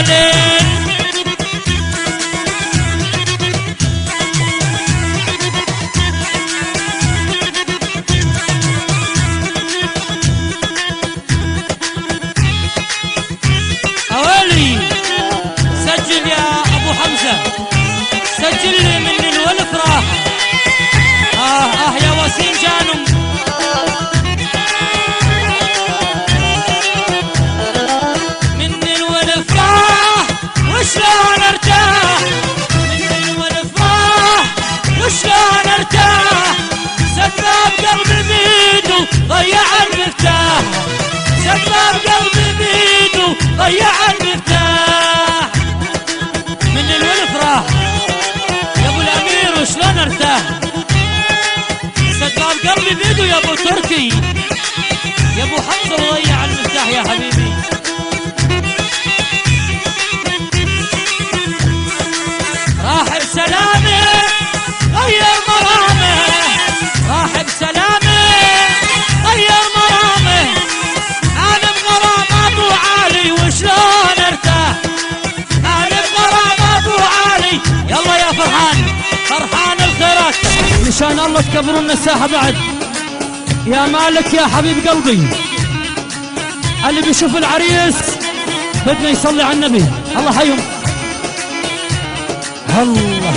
الليل. أولي سجل يا أبو حمزة، سجل لي من الولف راحة. يا وسيم جانم. من الولف راح وشلون ارتاح، من الولف راح وشلون ارتاح. سباب قلبي بيده ضيع المفتاح، سباب قلبي بيده ضيع المفتاح. من الولف راح يا ابو الامير وشلون ارتاح. سباب قلبي بيده يا ابو تركي، يا ابو حمزه وضيع المفتاح يا حبيبي. راح بسلامه غير مرامه، راح بسلامه غير مرامه. انا بغرام ابو علي وشلون ارتاح، انا بغرام ابو علي. يلا يا فرحان، فرحان الخيرات. مشان الله تكبروا لنا الساحه بعد. يا مالك يا حبيب قلبي، اللي بيشوف العريس بدنا يصلي على النبي. الله حيهم. الله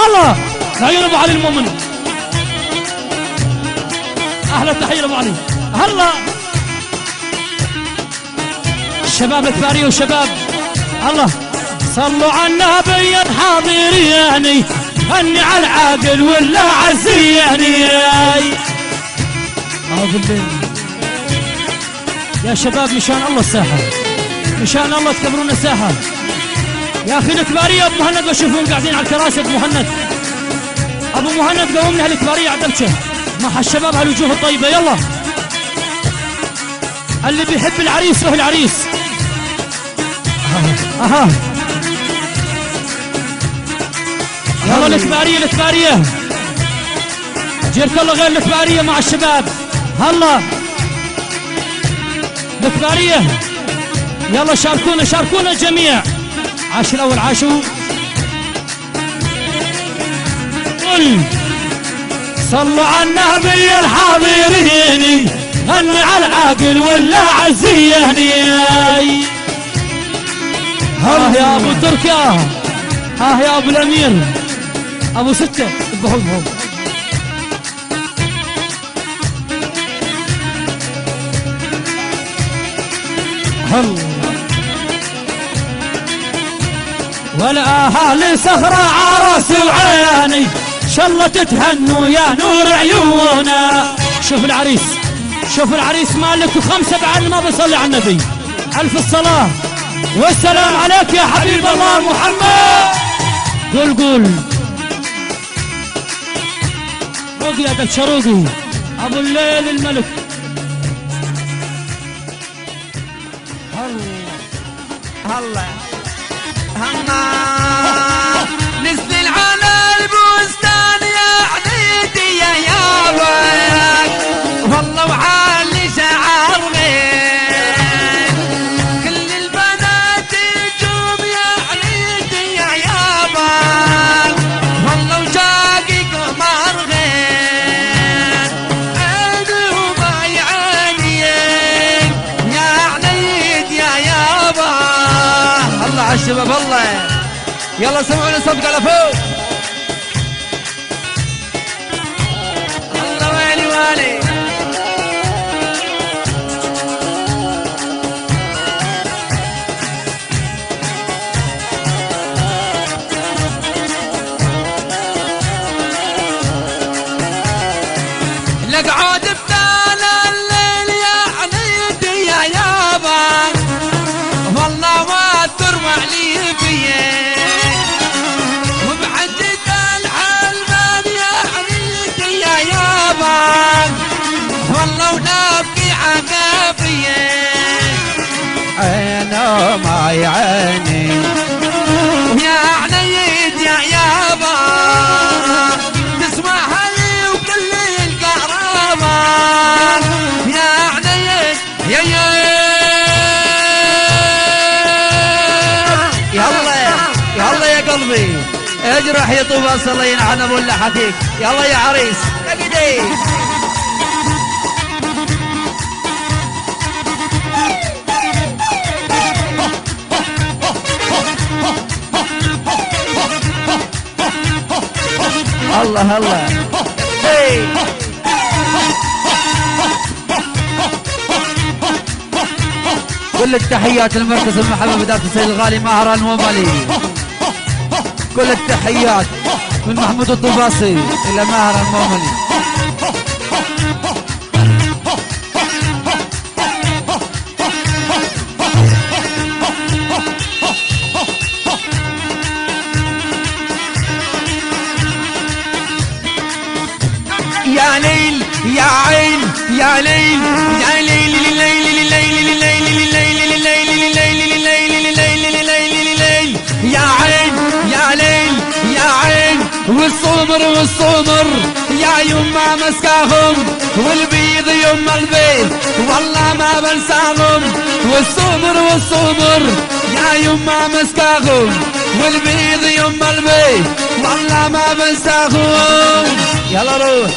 الله عيون ابو علي المؤمن. احلى تحيه لابو علي. هلا الشباب الكباريه وشباب الله صلوا على النبي الحاضرين. هني على العاقل ولا عزياني. بالليل يا شباب مشان الله الساحه، مشان الله تكبرون الساحه. يا اخي الكباريه ابو مهند بشوفهم قاعدين على الكراسي. ابو مهند، ابو مهند قومنا هالكباريه عدلشه مع الشباب هالوجوه الطيبه. يلا اللي بيحب العريس روح العريس. اها يلا الكباريه، الكباريه جيرت الله غير الكباريه مع الشباب. هلا الكباريه يلا شاركونا، شاركونا الجميع. عاش الاول عاشوا. قل صلوا على النبي الحاضرين. هني على العاقل ولا عزياني. يا ابو تركيا، يا ابو الامير، ابو سته بهم. والاهالي صخره عراس وعيني. شالله تتهنوا يا نور عيونا. شوف العريس، شوف العريس مالك وخمسه بعد ما بيصلي على النبي. الف الصلاه والسلام عليك يا حبيب الله محمد. قول قول روقي يا دك شروقي ابو الليل الملك. هلا نزل على البستان يا عيدي يا يابا. والله وعالي شعر غير كل البنات تجوم يا عيدي يا يابا. والله وشاقي قمر غير عيني وضيعاني يا عيد يا يابا. الله عالشباب الله. يلا سمعونا صدق على فوق. الله ويلي والي. لقعود بثال الليل يا عيدي يا يابا. والله ما تروع لي فيه وبحجة الحلمان يا عيدي يا يابا. والله ونبكي عقابيه عينه ما يعيني يا عيد يا يابا. تسمعها لي وكل القرابة يا عيد يا اجرح يا طوباس الله ينعم ابو اللحكيك. يلا يا عريس اقدي. الله الله. كل التحيات لمركز المحبة بداية السيد الغالي مهران ومالي. كل التحيات من محمود الطوباسي إلى مهران ومالي. يا ليل يا عين يا ليل يا ليل ليل ليل ليل يا عين يا ليل يا عين والصمر والصمر يا يما مسكاهم والبيض يما البيض والله ما بنساهم. والصمر والصمر يا يما مسكاهم والبيض يما البيض والله ما بنساهم. يلا روح.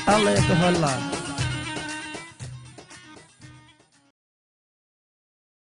الله يتولى.